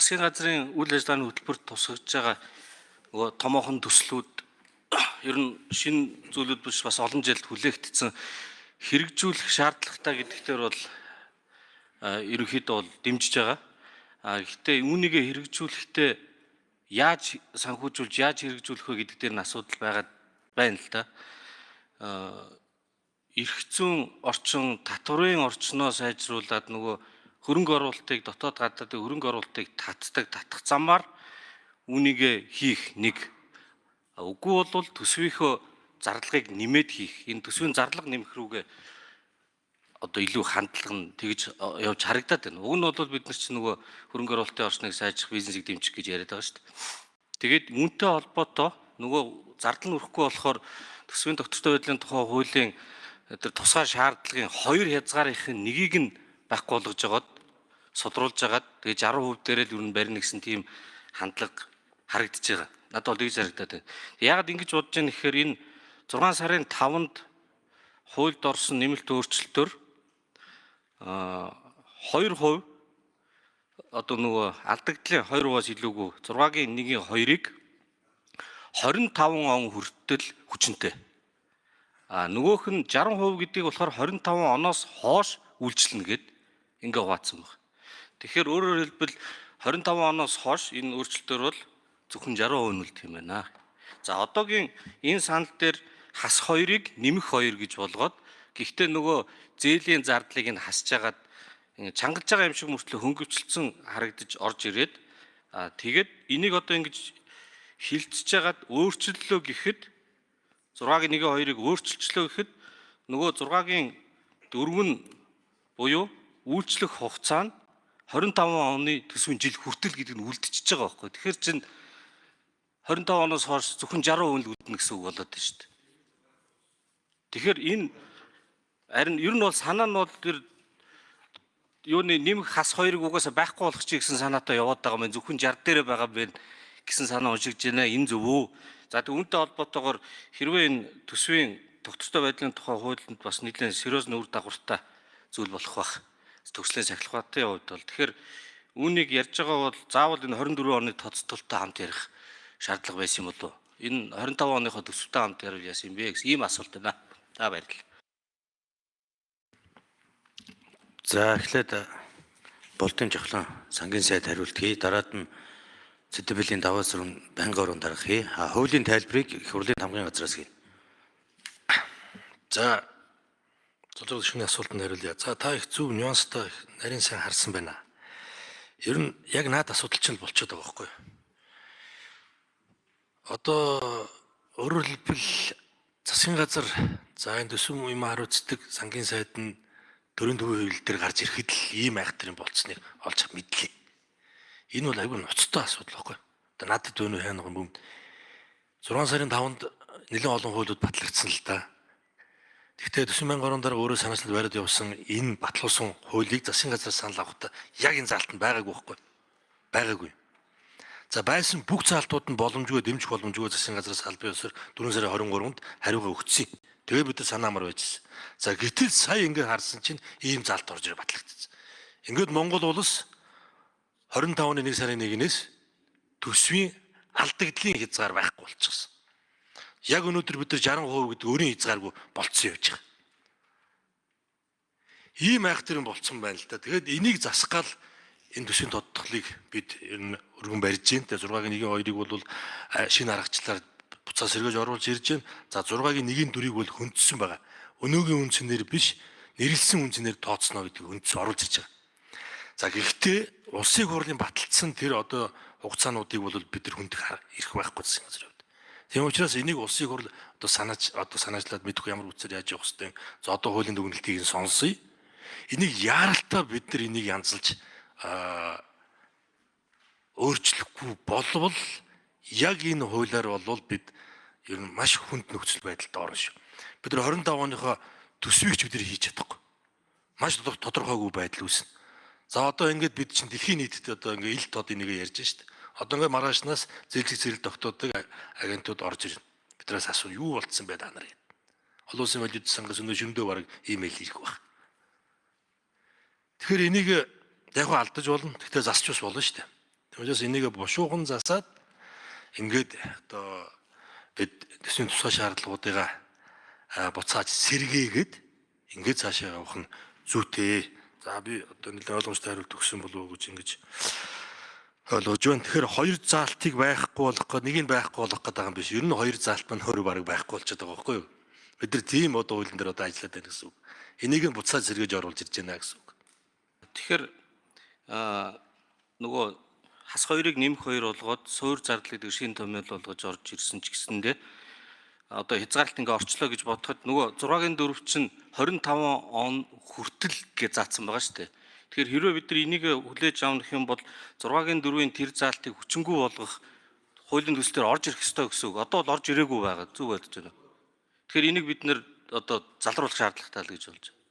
Засгийн газрын үйл ажиллагааны хөтөлбөрт тусгаж байгаа нөгөө томоохон төслүүд ер нь шинэ зүйлүүд биш бас олон жилд хүлээгдсэн хэрэгжүүлэх шаардлагатай гэдэгтэр бол ерөнхийдөө бол дэмжиж байгаа. Гэхдээ үүнийг хэрэгжүүлэхдээ яаж санхүүжүүлж яаж хэрэгжүүлэх вэ гэдэг дээр нь асуудал байгаад байна л да. Эрх зүйн орчин, татварын орчноо сайжруулад нөгөө хөрөнгө оруулалтыг дотоод гадаадын хөрөнгө оруулалтыг татах замаар үүнийг хийх нэг. Үгүй бол төсвийнхөө зарлагыг нэмээд хийх. Энэ төсвийн зарлага нэмэх рүүгээ одоо илүү хандлага нь тэгж явж харагдаад байна. Уг нь бол бид нар чинь нөгөө хөрөнгө оруулалтын орчныг сайжрах, бизнесийг дэмжих гэж яриад байгаа шүү дээ. Тэгээд үүнтэй холбоотой нөгөө зардал нь өрөхгүй болохоор төсвийн тогтвортой байдлын тухай хуулийн тэр тусгай шаардлагын 2 хязгаарынхын нэгийг нь байхгүй болгож жагаад содруулж жагаад тэгээ 60% дээрээ л ер нь барина гэсэн тийм хандлага харагдаж байгаа. Надад бол тэгж харагдаад байна. Яагаад ингэж бодож байгаа нэхээр энэ 6 сарын 5-нд хуульд орсон нэмэлт өөрчлөлтөөр 2% одоо нөгөө алдагдлын 2%-аас илүүгүй 6-гийн 1/2-ыг 25 он хүртэл хүчинтэй. Нөгөөх нь 60% гэдгийг болохоор 25 оноос хойш үйлчлэнэ гэд ингээ хуваацсан байна. Тэгэхээр өөрөөр хэлбэл 25 оноос хойш энэ өөрчлөлтөөр бол зөвхөн 60% нь үлдэх юм байна. За одоогийн энэ санал дээр хас 2-ыг нэмэх 2 гэж болгоод гэхдээ нөгөө зээлийн зардлыг нь хасж агаад чангалж байгаа юм шиг мөртлөө хөнгөвчлөлтсөн харагдаж орж ирээд тэгээд энийг одоо ингэж хилцэж агаад өөрчлөлөө гэхэд 6-гийн 1/2-ыг өөрчилчлөө гэхэд нөгөө 6-гийн 4 нь буюу үйлчлэх хугацаа нь 25 оны төсвийн жил хүртэл гэдэг нь үлдчихэж байгаа байхгүй. Тэгэхээр чинь 25 оноос хойш зөвхөн 60% л үлдэнэ гэсэн үг болоод байна шүү дээ. Тэгэхээр энэ харин ер нь бол санаа нь бол тэр юуны нэмэх хас 2-ыг угаасаа байхгүй болгох чи гэсэн санаатай яваад байгаа юм. Зөвхөн 60 дээрээ байгаа байх гэсэн санаа уншигдж байна. Энэ зөв үү? За тэг үүнтэй холбоотойгоор хэрвээ энэ төсвийн тогтвортой байдлын тухай хуулинд бас нэлээд сериусны үр дагавартай зүйл болох байх. Төгслийн сахилгаатын хувьд бол тэгэхээр үүнийг ярьж байгаа бол заавал энэ 24 оны тооцоололтой хамт ярих шаардлага байсан юм болов уу? Энэ 25 оныхоо төсөвтэй хамт ярил яасан юм бэ гэсэн ийм асуулт байна. За баярлалаа. За эхлээд Болдын жавхлан сангийн сайд хариултгий. Дараад нь Сэдэвлийн даваас руу байнгын орон дарахыг. Хуулийн тайлбарыг их хурлын хамгааллын газраас хийнэ. За зөвлөж шинэ асуултанд хариулъя. За та их зөв нюанстай нарийн сайн харсан байна. Ер нь яг наад асуудал чинь болчиход байгаа байхгүй юу? Одоо өөрөөр хэлбэл засгийн газар за энэ төсвийн юм хариуцдаг сангийн сайд нь төрийн төвийн хууль дээр гарч ирэхэд л ийм айхтрын болцсныг олж мэдлээ. Энэ бол айгүй ноцтой асуудал байхгүй юу? Одоо надад өнөө хайнах юм. 6 сарын 5-нд нэлээд олон хуулиуд батлагдсан л да. Гэхдээ төсвийн байнгын орон дарга өөрөө санаачлалд бариад явсан энэ батлуулсан хуулийг засгийн газраас санал авахдаа яг энэ заалтанд байгаагүй байхгүй юу? Байгаагүй. За байсан бүх заалтууд нь боломжгүй дэмжих боломжгүй засгийн газраас албан ёсоор 4 сарын 23-нд хариугаа өгсөн. Тэгээ бид нар санаа амар байжсэн. За гэтэл сая ингээд харсан чинь ийм заалт орж ирээ батлагдсан. Ингээд Монгол улс 25 оны 1 сарын 1-ээс төсвийн алдагдлын хязгаар байхгүй болчихсон. Яг өнөөдөр бид нар 60% гэдэг өөрийн хязгааргүй болцсон явж байгаа. Ийм айхтарын болцсон байна л да. Тэгээд энийг засгаал энэ төсвийн тодтголыг бид ер нь өргөн барьж байна. Тэгээд 6-гийн 1/2-ыг бол шинэ аргачлалаар буцаа сэргээж оруулж ирж байна. За 6-гийн 1/4-ийг бол хөндсөн байгаа. Өнөөгийн үндсээр биш, нэрлсэн үндсээр тооцно гэдэг үндс оруулж ирж байгаа. За гэхдээ улсын хурлын баталсан тэр одоо хугацаануудыг бол бид нар хүндэх ирэх байхгүй гэсэн юм. Тийм учраас энийг улсын хурл одоо санаачлаад мэдгүй ямар үцээр яаж явах хэвтэй. За одоо хуулийн дүгнэлтийг нь сонсъё. Энийг яаралтай бид нар энийг янзалж өөрчлөхгүй болвол яг энэ хуулиар бол бид ер нь маш хүнд нөхцөл байдалд орно шүү. Бид нар 25 оныхоо төсвийг ч бид нар хийж чадахгүй. Маш тодорхойгүй байдал үүснэ. За одоо ингээд бид чинь дэлхийн нийтэд одоо ингээд ил тод энийг ярьж штт. Одоо ингээд маргаашнаас зээлзэг зэрэг тогтоодог агентууд орж ирнэ. Биднээс асуу юу болцсон бэ та нар гэдэг. Олон улсын валют сангаас өнөө шөндөө бараг имэйл ирэх баг. Тэгэхээр энийг яг алдаж болно. Гэхдээ засч бас болно шүү дээ. Тэгмээс энийг бушуухан засаад ингээд одоо бид төсвийн тусгай шаардлагуудыгаа буцааж сэргээгээд ингээд цаашаа явах нь зүйтэй. За би одоо нэлээд ойлгомжтой хариулт өгсөн болов уу гэж ингэж ойлгож байна. Тэгэхээр хоёр заалтыг байхгүй болгох гээд нэг нь байхгүй болгох гэдэг юм биш. Ер нь хоёр заалт маань хөрөг бараг байхгүй болчиход байгаа байхгүй юу? Бид нар тийм одоо хуулийн дээр одоо ажиллаад байна гэсэн үг. Энийг нь буцааж сэргээж оруулж ирж байна гэсэн үг. Тэгэхээр нөгөө хас хоёрыг нэмэх хоёр болгоод суур зардлыг шинэ томьёол болгож орж ирсэн ч гэсэндээ одоо хязгаарлалт ингээ орчлоо гэж бодоход нөгөө 6-гийн 4 чинь 25 он хүртэл гэж заасан байгаа шүү дээ. Тэгэхээр хэрвээ бид нар энийг хүлээж авах юм бол 6-гийн 4-ийн тэр заалтыг хүчингү болгох хуулийн төслөөр орж ирэх ёстой гэсэн үг. Одоо бол орж ирээгүй байгаа. Зүг бодож байна. Тэгэхээр энийг бид нэр одоо залруулах шаардлагатай л гэж болж байна.